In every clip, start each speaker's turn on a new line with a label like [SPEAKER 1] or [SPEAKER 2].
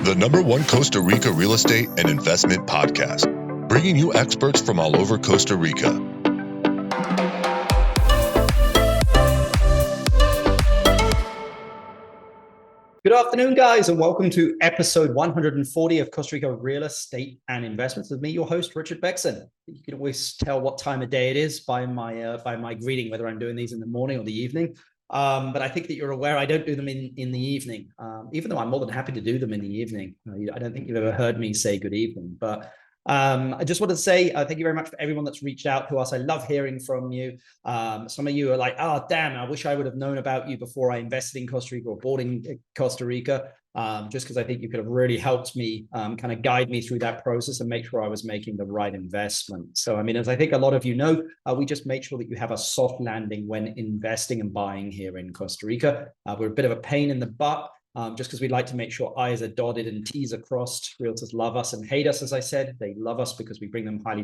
[SPEAKER 1] the #1 Costa Rica real estate and investment podcast, bringing you experts from all over Costa Rica.
[SPEAKER 2] Good afternoon, guys, and welcome to episode 140 of Costa Rica Real Estate and Investments with me, your host, Richard Bexon. You can always tell what time of day it is by my greeting, whether I'm doing these in the morning or the evening. But I think that you're aware I don't do them in the evening, even though I'm more than happy to do them in the evening. I don't think you've ever heard me say good evening, but I just wanted to say thank you very much for everyone that's reached out to us. I love hearing from you. Some of you are like, oh, damn, I wish I would have known about you before I invested in Costa Rica or bought in Costa Rica, just because I think you could have really helped me kind of guide me through that process and make sure I was making the right investment. So, I mean, as I think a lot of you know, we just make sure that you have a soft landing when investing and buying here in Costa Rica. We're a bit of a pain in the butt. Just because we'd like to make sure I's are dotted and T's are crossed. Realtors love us and hate us, as I said. They love us because we bring them highly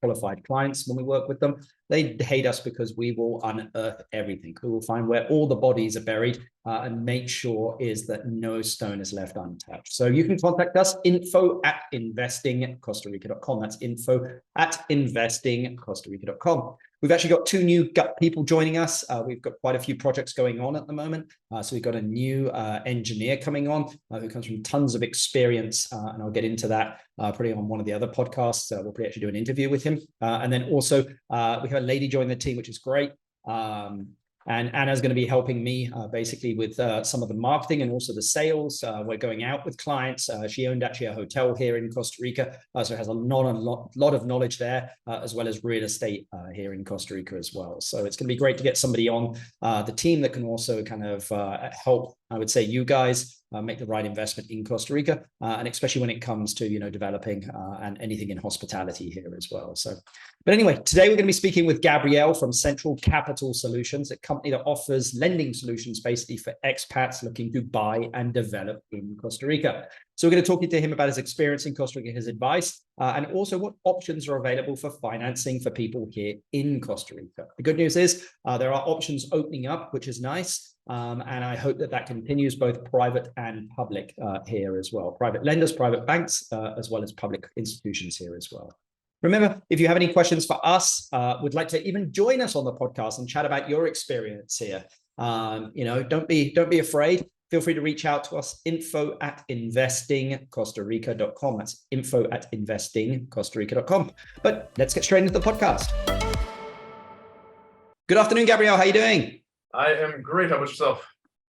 [SPEAKER 2] qualified clients when we work with them. They hate us because we will unearth everything. We will find where all the bodies are buried and make sure is that no stone is left untouched. So you can contact us, info@investingcostarica.com. That's info@investingcostarica.com. We've actually got two new people joining us. We've got quite a few projects going on at the moment. So we've got a new engineer coming on who comes from tons of experience, and I'll get into that probably on one of the other podcasts. We'll probably actually do an interview with him. And then also we have a lady join the team, which is great. And Anna's going to be helping me basically with some of the marketing and also the sales. We're going out with clients. She owned actually a hotel here in Costa Rica, so has a lot of knowledge there, as well as real estate here in Costa Rica as well. So it's going to be great to get somebody on the team that can also kind of help, I would say, you guys make the right investment in Costa Rica, and especially when it comes to, you know, developing and anything in hospitality here as well. So, but anyway, today we're going to be speaking with Gabriel from Central Capital Solutions, a company that offers lending solutions basically for expats looking to buy and develop in Costa Rica. So we're going to talk to him about his experience in Costa Rica, his advice, and also what options are available for financing for people here in Costa Rica. The good news is there are options opening up, which is nice. And I hope that continues, both private and public here as well. Private lenders, private banks, as well as public institutions here as well. Remember, if you have any questions for us, would like to even join us on the podcast and chat about your experience here, you know, don't be afraid. Feel free to reach out to us, info@investingcostarica.com. That's info@investingcostarica.com. But let's get straight into the podcast. Good afternoon, Gabriel. How are you doing?
[SPEAKER 3] I am great. How about yourself?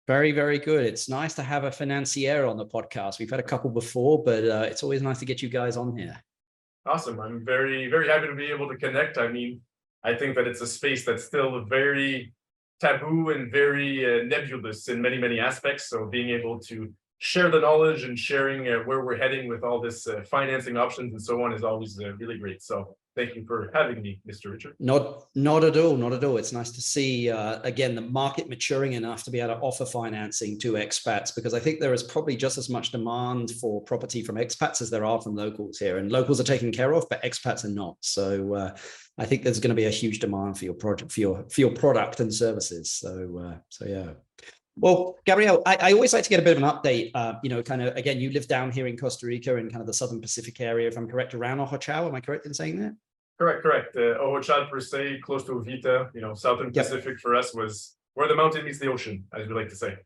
[SPEAKER 2] Very, very good. It's nice to have a financier on the podcast. We've had a couple before, but it's always nice to get you guys on here.
[SPEAKER 3] Awesome. I'm very, very happy to be able to connect. I mean, I think that it's a space that's still very taboo and very nebulous in many, many aspects. So being able to share the knowledge and sharing where we're heading with all this financing options and so on is always really great. So thank you for having me, Mr. Richard.
[SPEAKER 2] Not at all. Not at all. It's nice to see, again, the market maturing enough to be able to offer financing to expats, because I think there is probably just as much demand for property from expats as there are from locals here. And locals are taken care of, but expats are not. So I think there's going to be a huge demand for your project, for your product and services. So yeah. Well, Gabriel, I always like to get a bit of an update. You know, kind of, again, you live down here in Costa Rica in kind of the Southern Pacific area, if I'm correct, around Ojochal. Am I correct in saying that?
[SPEAKER 3] Correct. Ojochal per se, close to Ovita, you know, Southern Pacific for us was where the mountain meets the ocean, as we like to say.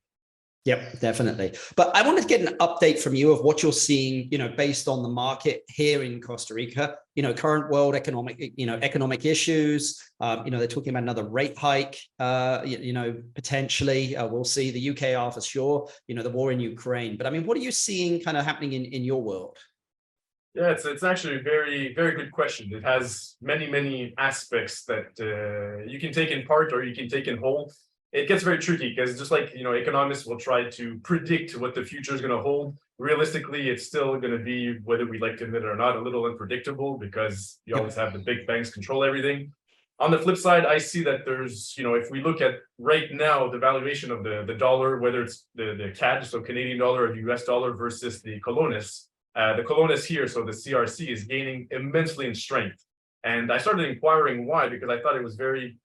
[SPEAKER 2] Yep, definitely. But I wanted to get an update from you of what you're seeing, you know, based on the market here in Costa Rica, you know, current world economic issues. You know, they're talking about another rate hike, you know, potentially. We'll see. The UK are for sure, you know, the war in Ukraine. But I mean, what are you seeing kind of happening in your world?
[SPEAKER 3] Yeah, it's actually a very, very good question. It has many, many aspects that you can take in part or you can take in whole. It gets very tricky because just like, you know, economists will try to predict what the future is going to hold. Realistically, it's still going to be, whether we like to admit it or not, a little unpredictable because you always have the big banks control everything. On the flip side, I see that there's, you know, if we look at right now, the valuation of the dollar, whether it's the CAD, so Canadian dollar or the US dollar versus the colones here, so the CRC is gaining immensely in strength. And I started inquiring why, because I thought it was very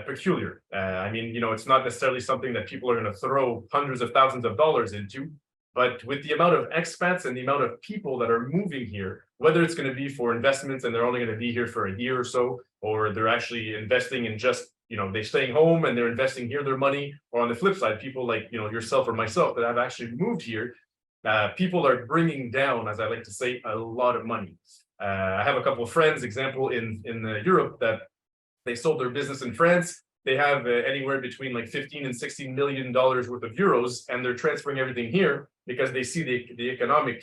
[SPEAKER 3] peculiar. I mean, you know, it's not necessarily something that people are going to throw hundreds of thousands of dollars into. But with the amount of expats and the amount of people that are moving here, whether it's going to be for investments and they're only going to be here for a year or so, or they're actually investing in just, they're staying home and they're investing here their money, or on the flip side, people like, yourself or myself that have actually moved here, people are bringing down, as I like to say, a lot of money. I have a couple of friends, example, in Europe that they sold their business in France. They have anywhere between like 15 and 16 million dollars worth of euros, and they're transferring everything here because they see the economy,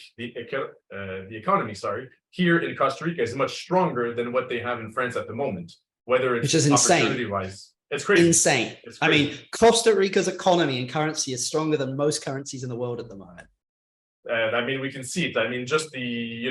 [SPEAKER 3] here in Costa Rica is much stronger than what they have in France at the moment. Whether it's
[SPEAKER 2] which is insane.
[SPEAKER 3] Opportunity-wise, it's crazy.
[SPEAKER 2] Insane.
[SPEAKER 3] It's crazy.
[SPEAKER 2] I mean, Costa Rica's economy and currency is stronger than most currencies in the world at the moment.
[SPEAKER 3] I mean, we can see it. I mean, just the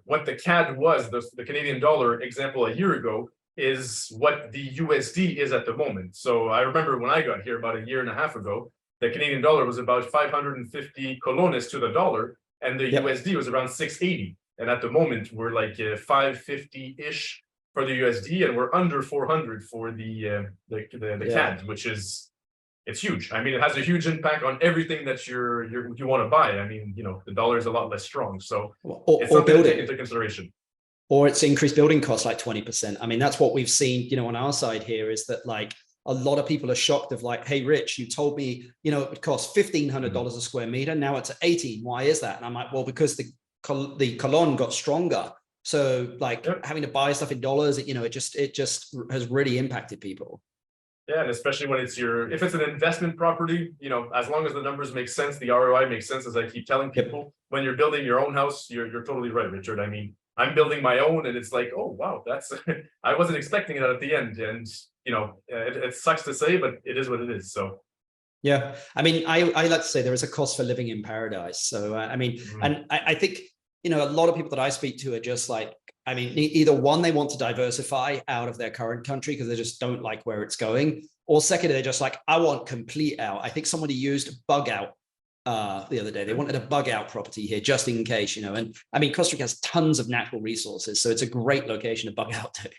[SPEAKER 3] what the CAD was, the Canadian dollar example a year ago, is what the USD is at the moment. So I remember when I got here about a year and a half ago, the Canadian dollar was about 550 colones to the dollar, and the USD was around 680. And at the moment, we're like 550-ish for the USD, and we're under 400 for the CAD, which is, it's huge. I mean, it has a huge impact on everything that you want to buy. I mean, the dollar is a lot less strong, so it's something to take into consideration.
[SPEAKER 2] Or it's increased building costs like 20%. I mean, that's what we've seen, on our side here, is that like a lot of people are shocked of like, hey, Rich, you told me, it would cost $1,500 a square meter. Now it's at 18. Why is that? And I'm like, well, because the colon got stronger. So like having to buy stuff in dollars, it just has really impacted people.
[SPEAKER 3] Yeah, and especially when if it's an investment property, as long as the numbers make sense, the ROI makes sense, as I keep telling people, when you're building your own house, you're totally right, Richard. I mean, I'm building my own, and it's like, oh, wow, that's, I wasn't expecting it at the end. And, it sucks to say, but it is what it is. So. Yeah.
[SPEAKER 2] I mean, I like to say there is a cost for living in paradise. So, I mean, and I think, a lot of people that I speak to are just like, I mean, either one, they want to diversify out of their current country because they just don't like where it's going. Or second, they're just like, I want complete out. I think somebody used bug out the other day. They wanted a bug out property here just in case, and I mean, Costa Rica has tons of natural resources. So it's a great location to bug out to.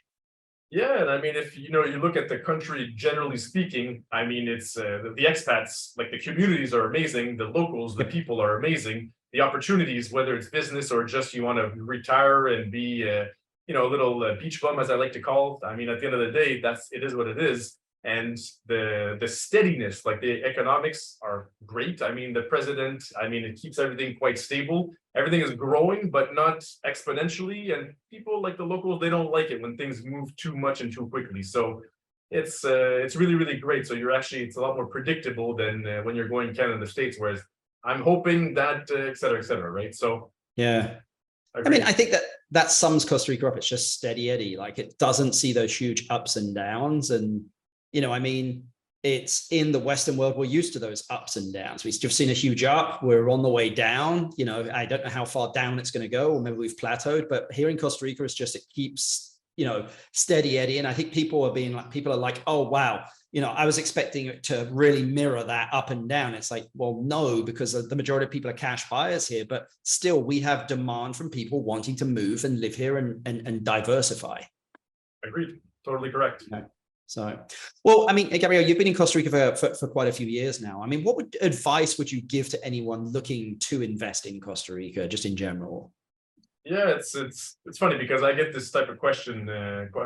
[SPEAKER 3] Yeah, and I mean, if you look at the country, generally speaking, I mean, it's the expats, like the communities are amazing, the locals, the people are amazing, the opportunities, whether it's business or just you want to retire and be, a little beach bum, as I like to call it. I mean, at the end of the day, it is what it is. And the steadiness, like the economics are great. I mean, the president, it keeps everything quite stable. Everything is growing, but not exponentially. And people like the locals, they don't like it when things move too much and too quickly. So it's really, really great. So it's a lot more predictable than when you're going Canada and the States, whereas I'm hoping that, et cetera, right? So.
[SPEAKER 2] Yeah. I mean, I think that sums Costa Rica up. It's just steady Eddie. Like it doesn't see those huge ups and downs. And I mean, it's in the Western world, we're used to those ups and downs. We've just seen a huge up. We're on the way down. I don't know how far down it's going to go, or maybe we've plateaued. But here in Costa Rica, it keeps, steady Eddie. And I think people are like, oh, wow, I was expecting it to really mirror that up and down. It's like, well, no, because the majority of people are cash buyers here. But still, we have demand from people wanting to move and live here and diversify.
[SPEAKER 3] Agreed. Totally correct.
[SPEAKER 2] Okay. So, well, I mean, Gabriel, you've been in Costa Rica for quite a few years now. I mean, what advice would you give to anyone looking to invest in Costa Rica, just in general?
[SPEAKER 3] Yeah, it's funny because I get this type of question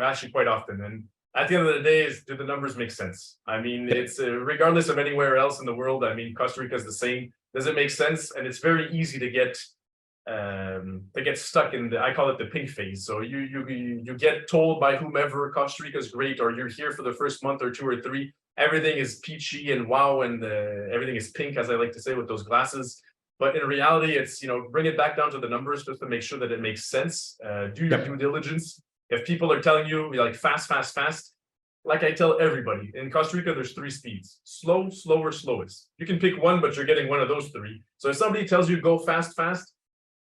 [SPEAKER 3] actually quite often. And at the end of the day, do the numbers make sense? I mean, it's regardless of anywhere else in the world. I mean, Costa Rica is the same. Does it make sense? And it's very easy to get stuck in I call it the pink phase. So you get told by whomever Costa Rica is great, or you're here for the first month or two or three, everything is peachy and wow, and everything is pink, as I like to say, with those glasses. But in reality, it's bring it back down to the numbers just to make sure that it makes sense. Do your due diligence. If people are telling you like fast, like I tell everybody, in Costa Rica, there's 3 speeds: slow, slower, slowest. You can pick one, but you're getting one of those 3. So if somebody tells you go fast,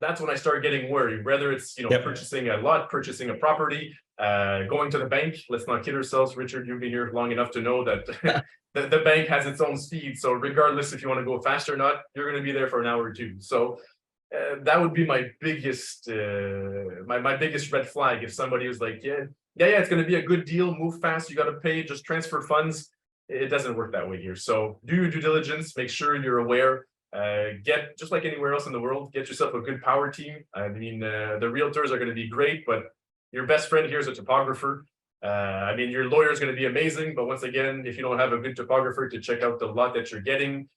[SPEAKER 3] that's when I start getting worried, whether it's, purchasing a lot, purchasing a property, going to the bank. Let's not kid ourselves. Richard, you've been here long enough to know that the bank has its own speed. So regardless if you want to go fast or not, you're going to be there for an hour or two. So that would be my biggest, my biggest red flag. If somebody was like, yeah, it's going to be a good deal, move fast, you got to pay, just transfer funds. It doesn't work that way here. So do your due diligence, make sure you're aware. Get, just like anywhere else in the world, get yourself a good power team. I mean, the realtors are going to be great, but your best friend here is a topographer. I mean, your lawyer is going to be amazing, but once again, if you don't have a good topographer to check out the lot that you're getting,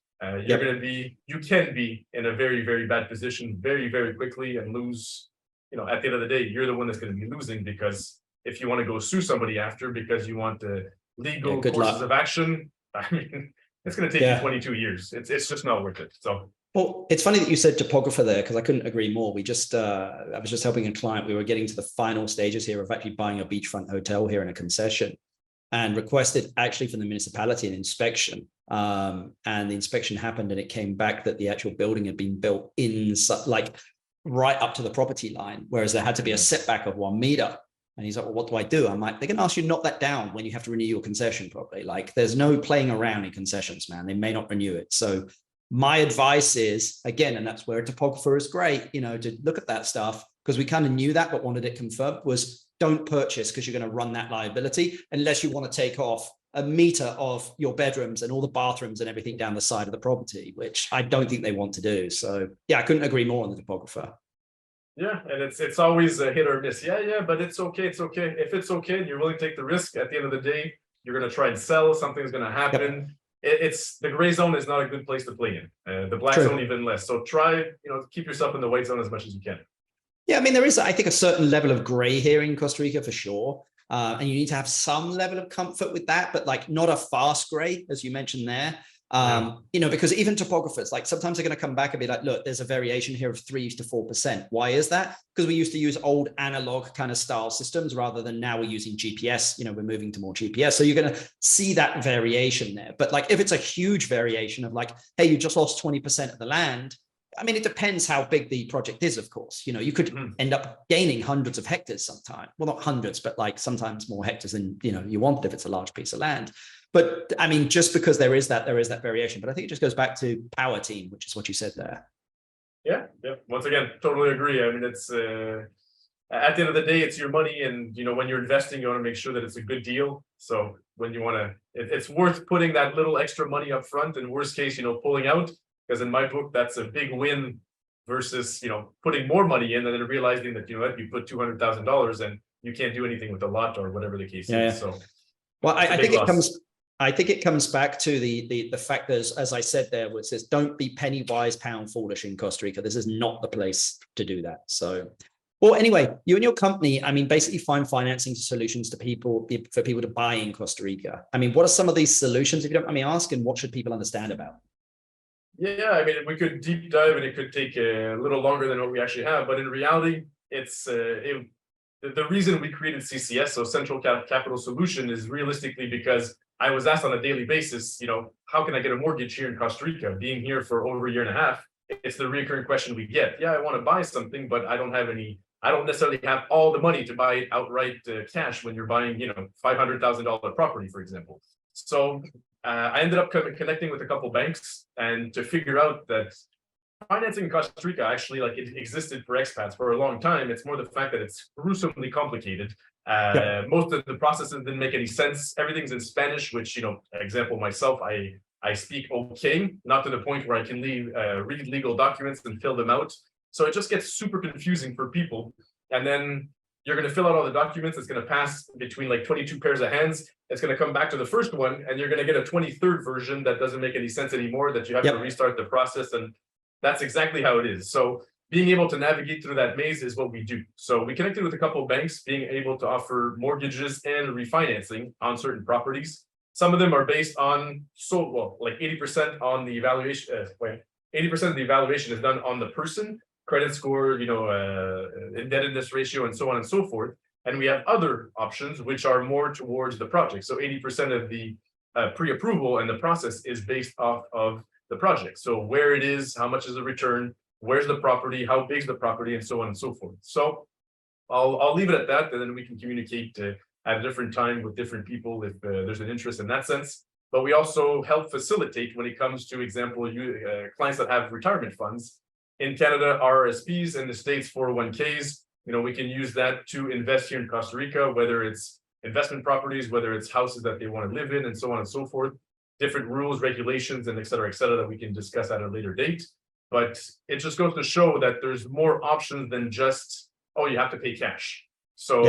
[SPEAKER 3] you can be in a very, very bad position very, very quickly and lose. At the end of the day, you're the one that's going to be losing, because if you want to go sue somebody after because you want the legal courses of action, I mean, it's going to take you 22 years. It's just not worth it. So.
[SPEAKER 2] Well, it's funny that you said topographer there, because I couldn't agree more. I was just helping a client. We were getting to the final stages here of actually buying a beachfront hotel here in a concession, and requested actually from the municipality an inspection. And the inspection happened, and it came back that the actual building had been built in like right up to the property line, whereas there had to be a setback of 1 meter. And he's like, well, what do I do? I'm like, they're going to ask you to knock that down when you have to renew your concession properly. Like, there's no playing around in concessions, man. They may not renew it. So my advice is, again, and that's where a topographer is great, to look at that stuff, because we kind of knew that, but wanted it confirmed, was don't purchase because you're going to run that liability unless you want to take off 1 meter of your bedrooms and all the bathrooms and everything down the side of the property, which I don't think they want to do. So yeah, I couldn't agree more on the topographer.
[SPEAKER 3] Yeah, and it's always a hit or miss. Yeah, but it's okay. It's okay. If it's okay and you're willing to take the risk, at the end of the day, you're going to try and sell. Something's going to happen. Yep. It's the gray zone is not a good place to play in. The black zone even less. So try, keep yourself in the white zone as much as you can. Yeah,
[SPEAKER 2] I mean, there is, I think, a certain level of gray here in Costa Rica for sure. And you need to have some level of comfort with that, but like not a fast gray, as you mentioned there. Because even topographers, like sometimes they're going to come back and be like, look, there's a variation here of 3 to 4%. Why is that? Because we used to use old analog kind of style systems rather than now we're using GPS, we're moving to more GPS. So you're going to see that variation there. But like, if it's a huge variation of like, hey, you just lost 20% of the land. I mean, it depends how big the project is, of course. You could end up gaining hundreds of hectares sometime. Well, not hundreds, but like sometimes more hectares than, you want if it's a large piece of land. But I mean, just because there is that variation. But I think it just goes back to power team, which is what you said there.
[SPEAKER 3] Yeah. Once again, totally agree. I mean, it's at the end of the day, it's your money, and when you're investing, you want to make sure that it's a good deal. So when you want to, it's worth putting that little extra money up front. And worst case, pulling out, because in my book, that's a big win versus putting more money in and then realizing that you put $200,000 and you can't do anything with the lot or whatever the case is. So,
[SPEAKER 2] well, I think it comes back to the fact that, as I said there, which says, don't be penny wise, pound foolish in Costa Rica. This is not the place to do that. So, well, anyway, you and your company, I mean, basically find financing solutions for people to buy in Costa Rica. I mean, what are some of these solutions, if you don't mind me asking, what should people understand about?
[SPEAKER 3] Yeah, I mean, we could deep dive and it could take a little longer than what we actually have. But in reality, it's the reason we created CCS, so Central Capital Solution, is realistically because I was asked on a daily basis, how can I get a mortgage here in Costa Rica? Being here for over a year and a half, it's the recurring question we get. Yeah, I want to buy something, but I don't necessarily have all the money to buy it outright cash when you're buying, $500,000 property, for example. So I ended up connecting with a couple banks and to figure out that financing in Costa Rica actually, like, it existed for expats for a long time. It's more the fact that it's gruesomely complicated. Most of the processes didn't make any sense. Everything's in Spanish, which, example myself, I speak okay, not to the point where I can read legal documents and fill them out. So it just gets super confusing for people. And then you're going to fill out all the documents. It's going to pass between like 22 pairs of hands. It's going to come back to the first one, and you're going to get a 23rd version that doesn't make any sense anymore, that you have to restart the process. And that's exactly how it is. So being able to navigate through that maze is what we do. So we connected with a couple of banks, being able to offer mortgages and refinancing on certain properties. Some of them are based on, like 80% on the evaluation. 80% of the evaluation is done on the person, credit score, indebtedness ratio, and so on and so forth. And we have other options which are more towards the project. So 80% of the pre-approval and the process is based off of the project. So where it is, how much is the return, where's the property, how big is the property, and so on and so forth. So I'll leave it at that, and then we can communicate at a different time with different people if there's an interest in that sense. But we also help facilitate when it comes to, example, clients that have retirement funds. In Canada, RRSPs, in the States, 401ks. We can use that to invest here in Costa Rica, whether it's investment properties, whether it's houses that they want to live in, and so on and so forth. different rules, regulations, and et cetera, that we can discuss at a later date. But it just goes to show that there's more options than just, oh, you have to pay cash. So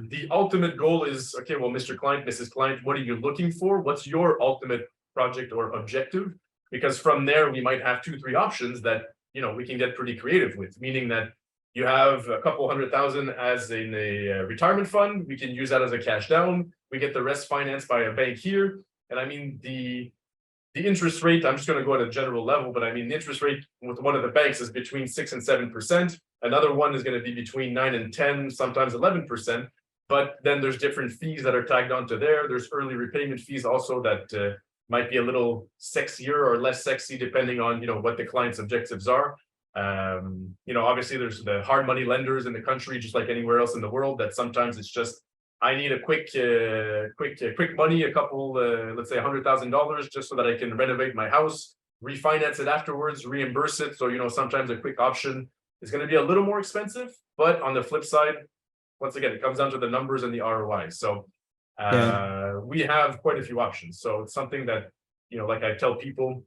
[SPEAKER 3] the ultimate goal is, okay, well, Mr. Client, Mrs. Client, what are you looking for? What's your ultimate project or objective? Because from there, we might have 2-3 options that, you know, we can get pretty creative with, meaning that you have a couple $100,000 as in a retirement fund. We can use that as a cash down. We get the rest financed by a bank here. And I mean, the interest rate, I'm just going to go at a general level, but I mean, the interest rate with one of the banks is between 6 and 7%. Another one is going to be between 9 and 10, sometimes 11%. But then there's different fees that are tagged onto there. There's early repayment fees also that might be a little sexier or less sexy, depending on, you know, what the client's objectives are. You know, obviously there's the hard money lenders in the country, just like anywhere else in the world, that sometimes it's just, I need a quick money, a couple, let's say $100,000, just so that I can renovate my house, refinance it afterwards, reimburse it. So, you know, sometimes a quick option is going to be a little more expensive, but on the flip side, once again, it comes down to the numbers and the ROI. So we have quite a few options. So it's something that, you know, like I tell people,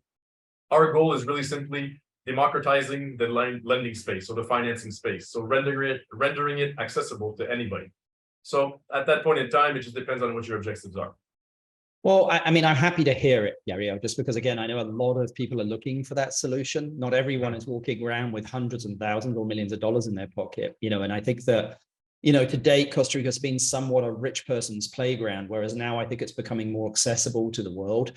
[SPEAKER 3] our goal is really simply democratizing the lending space, so the financing space. So rendering it accessible to anybody. So at that point in time, it just depends on what your objectives are.
[SPEAKER 2] Well, I mean, I'm happy to hear it, Gabriel, just because, again, I know a lot of people are looking for that solution. Not everyone is walking around with hundreds and thousands or millions of dollars in their pocket, you know, and I think that, you know, to date, Costa Rica has been somewhat a rich person's playground, whereas now I think it's becoming more accessible to the world.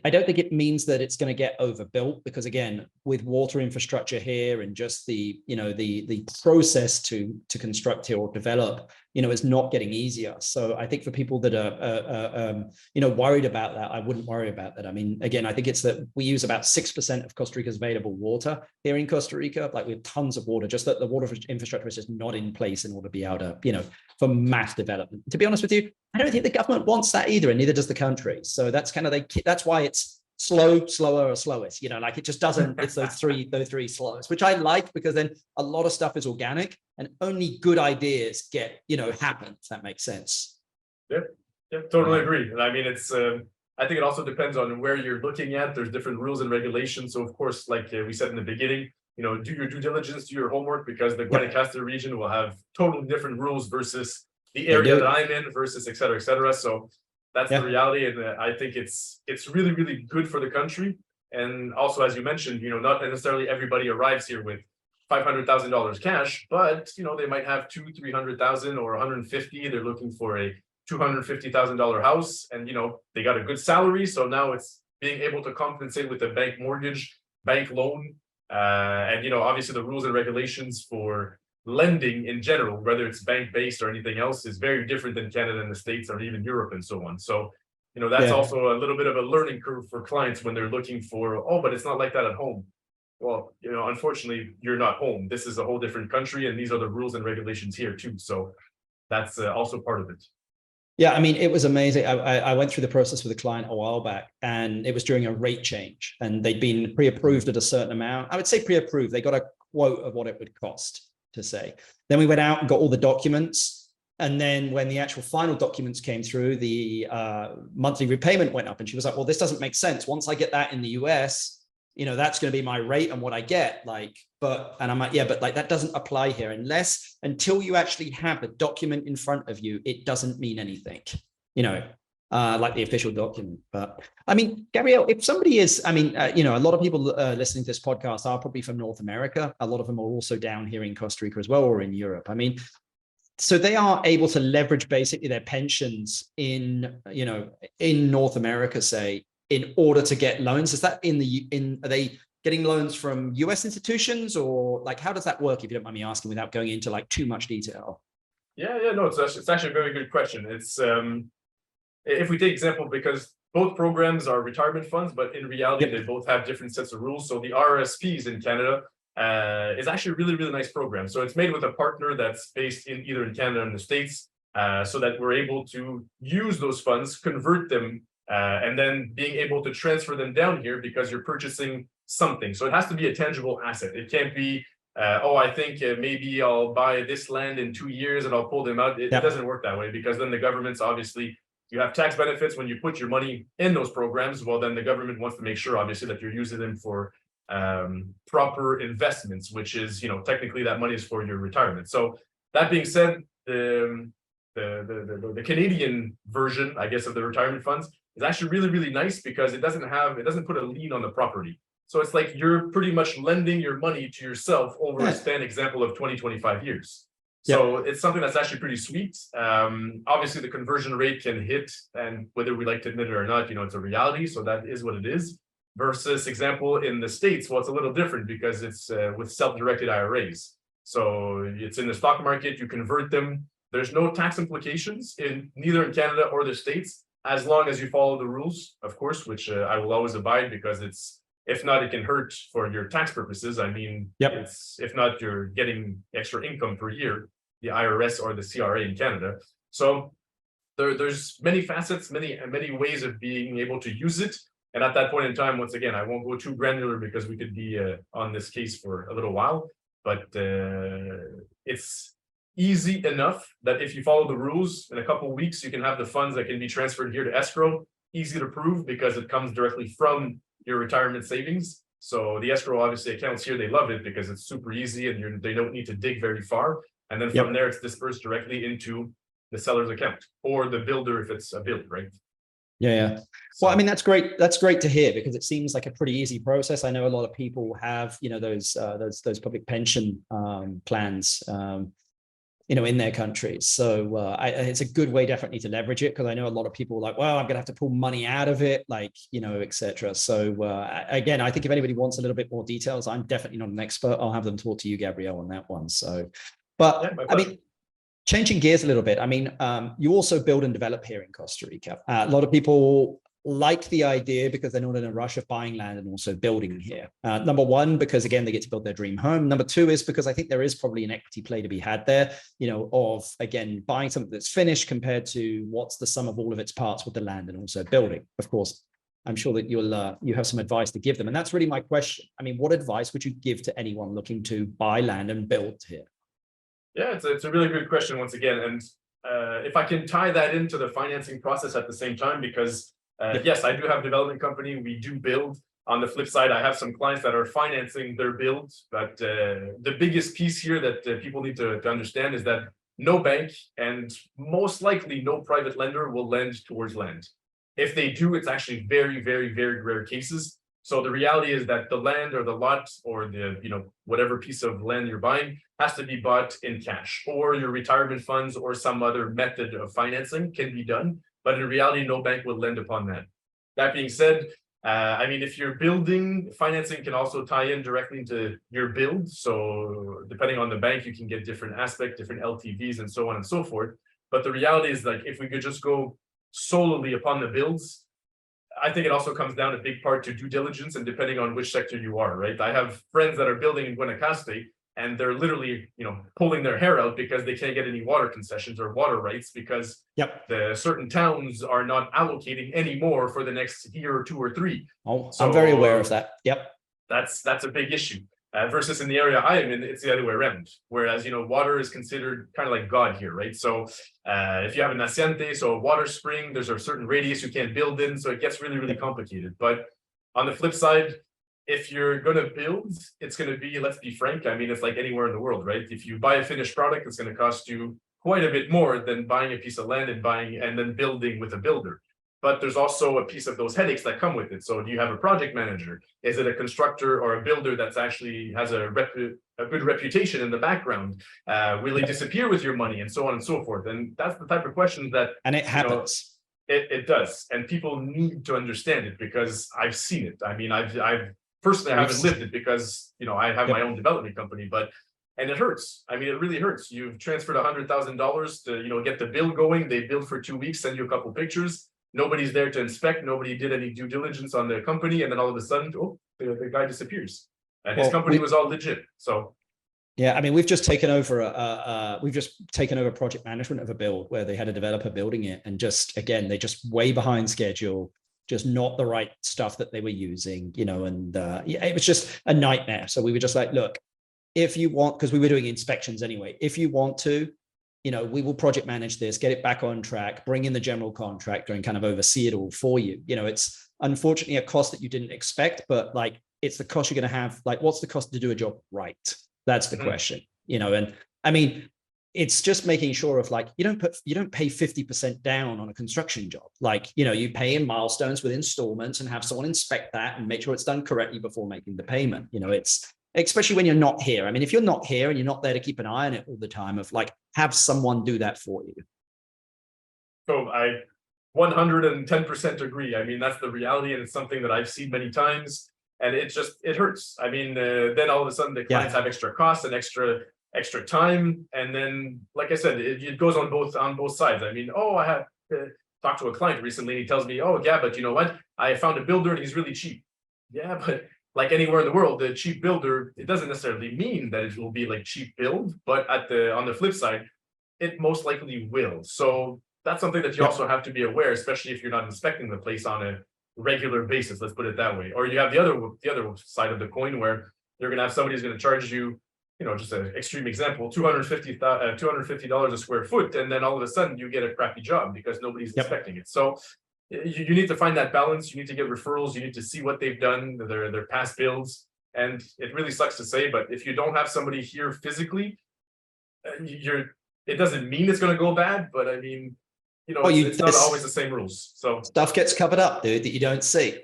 [SPEAKER 2] I don't think it means that it's going to get overbuilt, because, again, with water infrastructure here and just the, you know, the process to construct here or develop, you know, is not getting easier. So I think for people that are, you know, worried about that, I wouldn't worry about that. I mean, again, I think it's that we use about 6% of Costa Rica's available water here in Costa Rica. Like, we have tons of water, just that the water infrastructure is just not in place in order to be able to, you know, for mass development. To be honest with you, I don't think the government wants that either, and neither does the country. So that's kind of that's why it's slow, slower, or slowest. You know, like, it just doesn't. It's those three slowest, which I like, because then a lot of stuff is organic, and only good ideas get, you know, happen. If that makes sense.
[SPEAKER 3] Yeah, totally agree. And I mean, it's. I think it also depends on where you're looking at. There's different rules and regulations. So of course, like we said in the beginning, you know, do your due diligence, do your homework, because the Guanacaste region will have totally different rules versus the area that I'm in versus et cetera, et cetera. So that's the reality. And I think it's really, really good for the country. And also, as you mentioned, you know, not necessarily everybody arrives here with $500,000 cash, but, you know, they might have $200,000-300,000 or 150. They're looking for a $250,000 house, and, you know, they got a good salary. So now it's being able to compensate with a bank mortgage, bank loan. And, you know, obviously the rules and regulations for lending in general, whether it's bank-based or anything else, is very different than Canada and the States, or even Europe and so on. So, you know, that's also a little bit of a learning curve for clients when they're looking for, oh, but it's not like that at home. Well, you know, unfortunately, you're not home. This is a whole different country, and these are the rules and regulations here too. So that's also part of it.
[SPEAKER 2] Yeah, I mean, it was amazing. I went through the process with a client a while back, and it was during a rate change, and they'd been pre-approved at a certain amount. I would say pre-approved. They got a quote of what it would cost to say. Then we went out and got all the documents. And then when the actual final documents came through, the monthly repayment went up, and she was like, well, this doesn't make sense. Once I get that in the US, you know, that's going to be my rate and what I get. Like, and I'm like, yeah, but like, that doesn't apply here until you actually have the document in front of you. It doesn't mean anything, you know, like the official document. But I mean, Gabriel, if somebody is, I mean, you know, a lot of people listening to this podcast are probably from North America. A lot of them are also down here in Costa Rica as well, or in Europe. I mean, so they are able to leverage basically their pensions in, you know, in North America, say, in order to get loans. Is that are they getting loans from US institutions, or like, how does that work, if you don't mind me asking, without going into like too much detail?
[SPEAKER 3] Yeah, no, it's actually a very good question. It's if we take example, because both programs are retirement funds, but in reality, they both have different sets of rules. So the RRSPs in Canada is actually a really, really nice program. So it's made with a partner that's based in either in Canada or in the States, so that we're able to use those funds, convert them, and then being able to transfer them down here, because you're purchasing something. So it has to be a tangible asset. It can't be, oh, I think maybe I'll buy this land in 2 years and I'll pull them out. It doesn't work that way, because then the government's obviously You have tax benefits when you put your money in those programs. Well, then the government wants to make sure, obviously, that you're using them for proper investments, which is, technically that money is for your retirement. So that being said, the Canadian version, I guess, of the retirement funds is actually really, really nice because it doesn't put a lien on the property. So it's like you're pretty much lending your money to yourself over a span, example, of 20, 25 years. So it's something that's actually pretty sweet. Obviously, the conversion rate can hit, and whether we like to admit it or not, it's a reality. So that is what it is. Versus example in the States, well, it's a little different because it's with self-directed IRAs. So it's in the stock market, you convert them. There's no tax implications in neither in Canada or the States, as long as you follow the rules, of course, which I will always abide because if not, it can hurt for your tax purposes. I mean, if not, you're getting extra income per year, the IRS or the CRA in Canada. So there's many facets, many ways of being able to use it. And at that point in time, once again, I won't go too granular because we could be on this case for a little while, but it's easy enough that if you follow the rules, in a couple of weeks, you can have the funds that can be transferred here to escrow. Easy to prove because it comes directly from your retirement savings. So the escrow, obviously, accounts here, they love it because it's super easy and they don't need to dig very far. And then from there, it's dispersed directly into the seller's account or the builder if it's a build, right?
[SPEAKER 2] Yeah. Well, I mean, that's great. That's great to hear because it seems like a pretty easy process. I know a lot of people have, those public pension plans, in their countries. So it's a good way definitely to leverage it because I know a lot of people are like, well, I'm going to have to pull money out of it, etc. So again, I think if anybody wants a little bit more details, I'm definitely not an expert. I'll have them talk to you, Gabriel, on that one. So, but I mean, changing gears a little bit. I mean, you also build and develop here in Costa Rica. A lot of people like the idea because they're not in a rush of buying land and also building here. Number one, because again, they get to build their dream home. Number two is because I think there is probably an equity play to be had there, of again, buying something that's finished compared to what's the sum of all of its parts with the land and also building. Of course, I'm sure that you have some advice to give them. And that's really my question. I mean, what advice would you give to anyone looking to buy land and build here?
[SPEAKER 3] Yeah, it's a really good question once again. And if I can tie that into the financing process at the same time, because yes, I do have a development company. We do build. On the flip side, I have some clients that are financing their builds. But the biggest piece here that people need to understand is that no bank and most likely no private lender will lend towards land. If they do, it's actually very, very, very rare cases. So the reality is that the land or the lot or the, whatever piece of land you're buying has to be bought in cash, or your retirement funds or some other method of financing can be done. But in reality, no bank will lend upon that. That being said, I mean, if you're building, financing can also tie in directly into your build. So depending on the bank, you can get different aspects, different LTVs and so on and so forth. But the reality is, like, if we could just go solely upon the builds, I think it also comes down a big part to due diligence and depending on which sector you are, right? I have friends that are building in Guanacaste and they're literally, pulling their hair out because they can't get any water concessions or water rights because the certain towns are not allocating anymore for the next year or two or three.
[SPEAKER 2] Oh, so, I'm very aware of that. Yep.
[SPEAKER 3] That's a big issue. Versus in the area I am in, it's the other way around. Whereas, water is considered kind of like God here, right? So if you have a naciente, so a water spring, there's a certain radius you can't build in. So it gets really, really complicated. But on the flip side, if you're going to build, it's going to be, let's be frank, I mean, it's like anywhere in the world, right? If you buy a finished product, it's going to cost you quite a bit more than buying a piece of land and then building with a builder. But there's also a piece of those headaches that come with it. So do you have a project manager? Is it a constructor or a builder that's actually has a good reputation in the background? Will they disappear with your money and so on and so forth? And that's the type of questions that—
[SPEAKER 2] And it happens.
[SPEAKER 3] It does. And people need to understand it because I've seen it. I mean, I've personally, I haven't lived it because, I have my own development company, and it hurts. I mean, it really hurts. You've transferred $100,000 to, get the bill going. They build for 2 weeks, send you a couple pictures. Nobody's there to inspect. Nobody did any due diligence on the company. And then all of a sudden, the guy disappears. And his company was all legit. So.
[SPEAKER 2] Yeah, I mean, we've just taken over project management of a build where they had a developer building it. And they just way behind schedule, just not the right stuff that they were using, and it was just a nightmare. So we were just like, look, if you want, because we were doing inspections anyway, if you want to, we will project manage this, get it back on track, bring in the general contractor and kind of oversee it all for you. It's unfortunately a cost that you didn't expect, but like, it's the cost you're going to have. Like, what's the cost to do a job right? That's the question, and I mean, it's just making sure of like, you don't pay 50% down on a construction job. Like, you pay in milestones with installments and have someone inspect that and make sure it's done correctly before making the payment. It's, especially when you're not here. I mean, if you're not here and you're not there to keep an eye on it all the time, of like, have someone do that for you.
[SPEAKER 3] So I 110% agree. I mean, that's the reality, and it's something that I've seen many times, and it hurts. I mean, then all of a sudden the clients have extra costs and extra time, and then, like I said, it goes on both sides. I mean, I have talked to a client recently, and he tells me, "Oh, yeah, but you know what? I found a builder, and he's really cheap." Yeah, but like anywhere in the world, the cheap builder, it doesn't necessarily mean that it will be like cheap build, but on the flip side, it most likely will. So that's something that you also have to be aware, especially if you're not inspecting the place on a regular basis. Let's put it that way. Or you have the other side of the coin, where you're going to have somebody who's going to charge you, just an extreme example, $250 a square foot, and then all of a sudden you get a crappy job because nobody's inspecting it. So you need to find that balance. You need to get referrals. You need to see what they've done, their past builds. And it really sucks to say, but if you don't have somebody here physically, it doesn't mean it's going to go bad. But I mean, it's not always the same rules. So
[SPEAKER 2] stuff gets covered up, dude, that you don't see.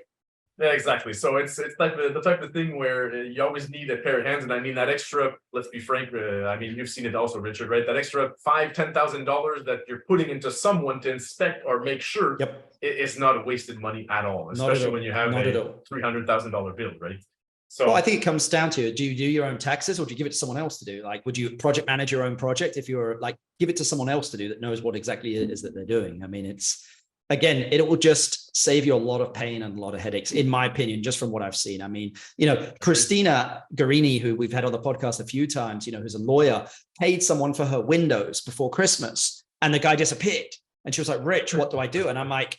[SPEAKER 3] Yeah, exactly. So it's like the type of thing where you always need a pair of hands, and I mean that extra. Let's be frank. I mean, you've seen it also, Richard, right? That extra $5,000-$10,000 that you're putting into someone to inspect or make sure it's not wasted money at all, especially when you have a $300,000 bill, right? So,
[SPEAKER 2] well, I think it comes down to, do you do your own taxes, or do you give it to someone else to do? Like, would you project manage your own project? If you're like, give it to someone else to do that knows what exactly it is that they're doing. I mean, again, it will just save you a lot of pain and a lot of headaches, in my opinion, just from what I've seen. I mean, Christina Garini, who we've had on the podcast a few times, who's a lawyer, paid someone for her windows before Christmas, and the guy disappeared. And she was like, "Rich, what do I do?" And I'm like,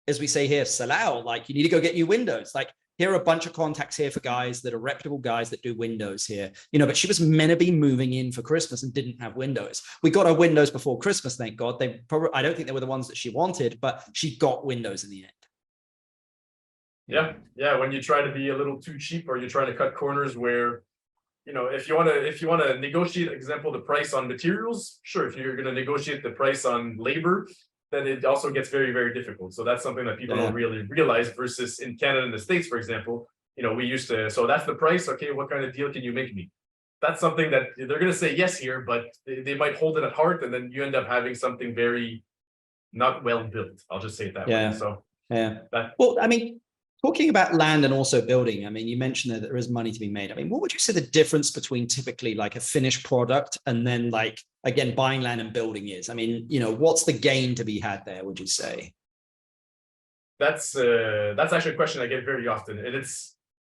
[SPEAKER 2] as we say here, Salau, like, you need to go get new windows. Like, here are a bunch of contacts here for guys that are reputable guys that do windows here, but she was meant to be moving in for Christmas and didn't have windows. We got her windows before Christmas, thank God. I don't think they were the ones that she wanted, but she got windows in the end.
[SPEAKER 3] Yeah. When you try to be a little too cheap, or you're trying to cut corners where, if you want to negotiate, example, the price on materials, sure. If you're going to negotiate the price on labor, then it also gets very, very difficult. So that's something that people don't really realize, versus in Canada and the States, for example, we used to, so that's the price. Okay, what kind of deal can you make me? That's something that they're going to say yes here, but they might hold it at heart, and then you end up having something very not well built. I'll just say it that way. So
[SPEAKER 2] well, I mean, talking about land and also building, I mean, you mentioned that there is money to be made. I mean, what would you say the difference between typically like a finished product and then, like, again, buying land and building is? I mean, what's the gain to be had there, would you say?
[SPEAKER 3] That's actually a question I get very often. And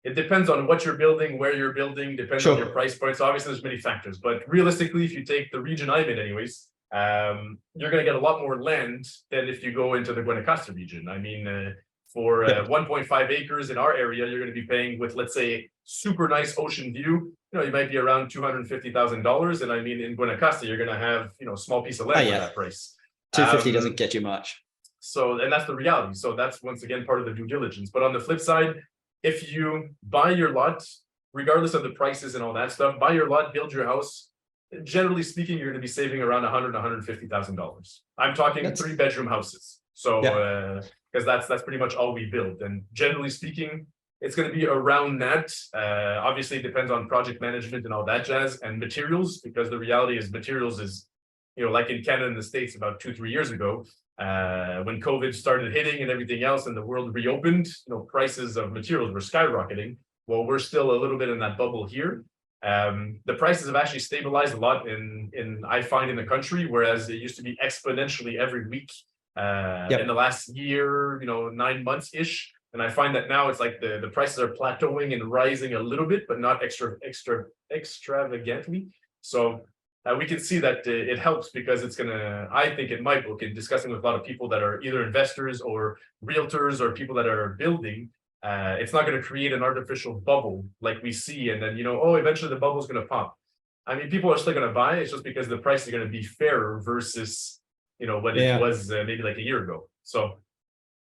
[SPEAKER 3] it depends on what you're building, where you're building, depends on your price point. So obviously there's many factors, but realistically, if you take the region I'm in anyways, you're going to get a lot more land than if you go into the Guanacaste region. I mean, for 1.5 acres in our area, you're going to be paying, with, let's say, super nice ocean view, you might be around $250,000. And I mean, in Guanacaste, you're going to have, a small piece of land for that price.
[SPEAKER 2] 250 doesn't get you much.
[SPEAKER 3] So, and that's the reality. So that's, once again, part of the due diligence. But on the flip side, if you buy your lot, regardless of the prices and all that stuff, buy your lot, build your house, generally speaking, you're going to be saving around $150,000. I'm talking 3-bedroom houses. So, because that's pretty much all we build. And generally speaking, it's going to be around that. Obviously, it depends on project management and all that jazz, and materials, because the reality is materials is, like in Canada and the States about 2-3 years ago, when COVID started hitting and everything else and the world reopened, prices of materials were skyrocketing. Well, we're still a little bit in that bubble here. The prices have actually stabilized a lot I find in the country, whereas it used to be exponentially every week in the last year, 9 months ish. And I find that now it's like the prices are plateauing and rising a little bit, but not extravagantly. So we can see that it helps, because it's I think in my book, in discussing with a lot of people that are either investors or realtors or people that are building, it's not going to create an artificial bubble like we see. And then, eventually the bubble is going to pop. I mean, people are still going to buy. It's just because the price is going to be fairer versus, what it was maybe like a year ago. So.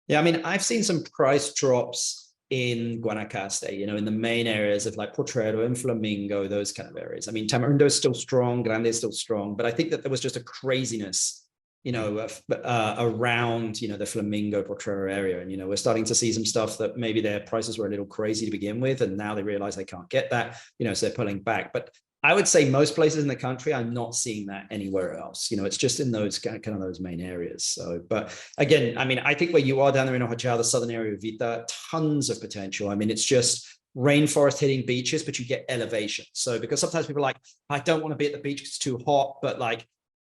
[SPEAKER 2] Yeah, I mean, I've seen some price drops in Guanacaste, in the main areas of like Potrero and Flamingo, those kind of areas. I mean, Tamarindo is still strong, Grande is still strong, but I think that there was just a craziness, around, the Flamingo, Potrero area. And, we're starting to see some stuff that maybe their prices were a little crazy to begin with, and now they realize they can't get that, so they're pulling back. But I would say most places in the country, I'm not seeing that anywhere else. It's just in those kind of those main areas. So, but again, I mean, I think where you are down there in Ojachal, the southern area of Vita, tons of potential. I mean, it's just rainforest hitting beaches, but you get elevation. So, because sometimes people are like, I don't want to be at the beach because it's too hot, but like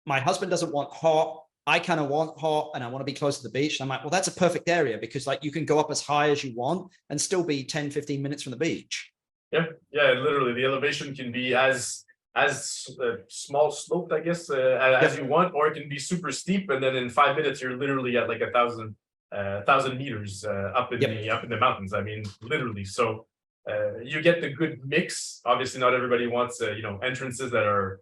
[SPEAKER 2] my husband doesn't want hot. I kind of want hot and I want to be close to the beach. And I'm like, well, that's a perfect area because like you can go up as high as you want and still be 10, 15 minutes from the beach.
[SPEAKER 3] Yeah, literally, the elevation can be as small sloped, I guess, as you want, or it can be super steep, and then in 5 minutes you're literally at like 1,000 meters up in the mountains. I mean, literally. So you get the good mix. Obviously, not everybody wants entrances that are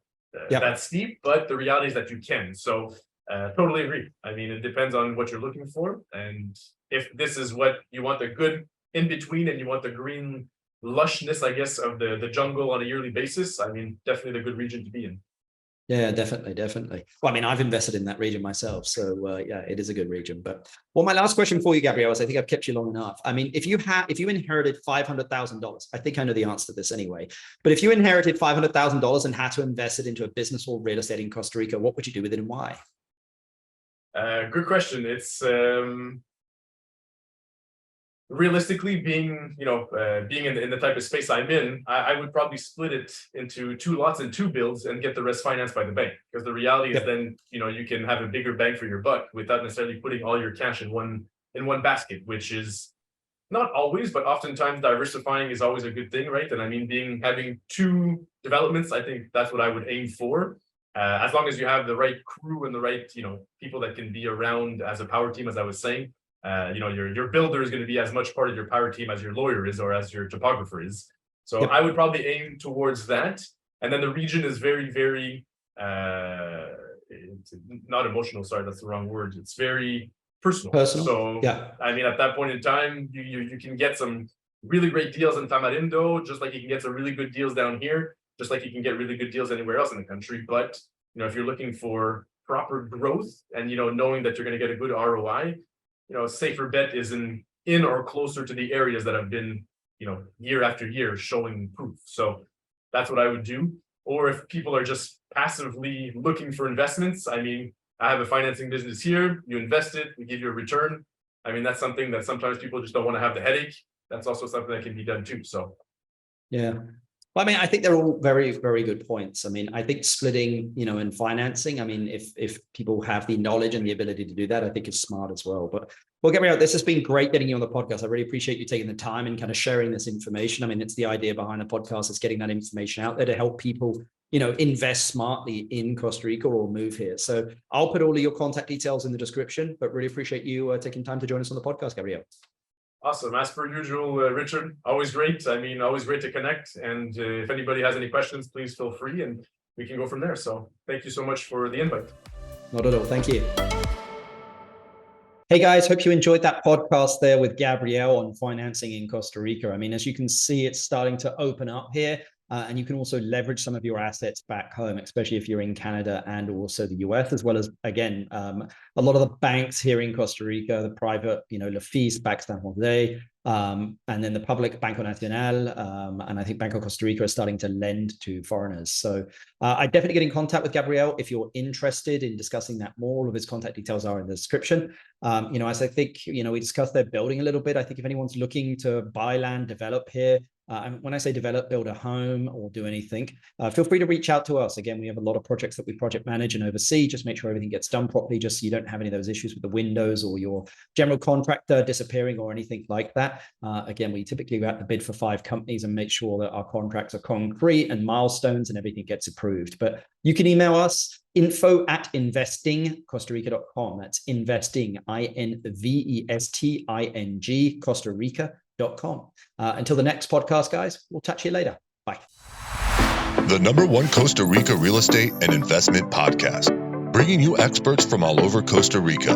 [SPEAKER 3] that steep, but the reality is that you can. So totally agree. I mean, it depends on what you're looking for, and if this is what you want, the good in between, and you want the green lushness, I guess, of the jungle on a yearly basis, I mean, definitely the good region to be in.
[SPEAKER 2] Yeah, definitely. Well, I mean, I've invested in that region myself, so it is a good region. But my last question for you, Gabriel, is I think I've kept you long enough. I mean, if you inherited $500,000, I think I know the answer to this anyway. But if you inherited $500,000 and had to invest it into a business or real estate in Costa Rica, what would you do with it and why?
[SPEAKER 3] Good question. It's realistically, being in the type of space I'm in, I would probably split it into 2 lots and 2 builds and get the rest financed by the bank. Because the reality is then, you can have a bigger bang for your buck without necessarily putting all your cash in one basket, which is not always, but oftentimes diversifying is always a good thing, right? And I mean, having 2 developments, I think that's what I would aim for. As long as you have the right crew and the right, people that can be around as a power team, as I was saying. Your builder is going to be as much part of your power team as your lawyer is or as your topographer is. So I would probably aim towards that. And then the region is very, very, not emotional. Sorry, that's the wrong word. It's very personal. So, I mean, at that point in time, you can get some really great deals in Tamarindo, just like you can get some really good deals down here, just like you can get really good deals anywhere else in the country. But, if you're looking for proper growth and, knowing that you're going to get a good ROI, a safer bet is in or closer to the areas that have been, year after year showing proof. So that's what I would do. Or if people are just passively looking for investments, I mean, I have a financing business here, you invest it, we give you a return. I mean, that's something that sometimes people just don't want to have the headache. That's also something that can be done too. So.
[SPEAKER 2] Yeah. Well, I mean, I think they're all very, very good points. I mean, I think splitting, and financing, I mean, if people have the knowledge and the ability to do that, I think is smart as well. But Gabriel, this has been great getting you on the podcast. I really appreciate you taking the time and kind of sharing this information. I mean, it's the idea behind the podcast is getting that information out there to help people, invest smartly in Costa Rica or move here. So I'll put all of your contact details in the description, but really appreciate you taking time to join us on the podcast, Gabriel.
[SPEAKER 3] Awesome. As per usual, Richard, always great. I mean, always great to connect. And if anybody has any questions, please feel free and we can go from there. So thank you so much for the invite.
[SPEAKER 2] Not at all. Thank you. Hey guys, hope you enjoyed that podcast there with Gabriel on financing in Costa Rica. I mean, as you can see, it's starting to open up here. And you can also leverage some of your assets back home, especially if you're in Canada and also the US, as well as, again, a lot of the banks here in Costa Rica, the private, Le FIS, Banque Santander, and then the public Banco Nacional, and I think Banco Costa Rica is starting to lend to foreigners. So I definitely get in contact with Gabriel if you're interested in discussing that more. All of his contact details are in the description. As I think, we discussed their building a little bit. I think if anyone's looking to buy land, develop here, and when I say develop, build a home or do anything, feel free to reach out to us. Again, we have a lot of projects that we project manage and oversee. Just make sure everything gets done properly, just so you don't have any of those issues with the windows or your general contractor disappearing or anything like that. Again, we typically go out to bid for 5 companies and make sure that our contracts are concrete and milestones and everything gets approved. But you can email us info@investingcostarica.com. That's investing, INVESTING, Costa Rica.com. Until the next podcast, guys, we'll touch you later. Bye.
[SPEAKER 1] the #1 Costa Rica real estate and investment podcast, bringing you experts from all over Costa Rica.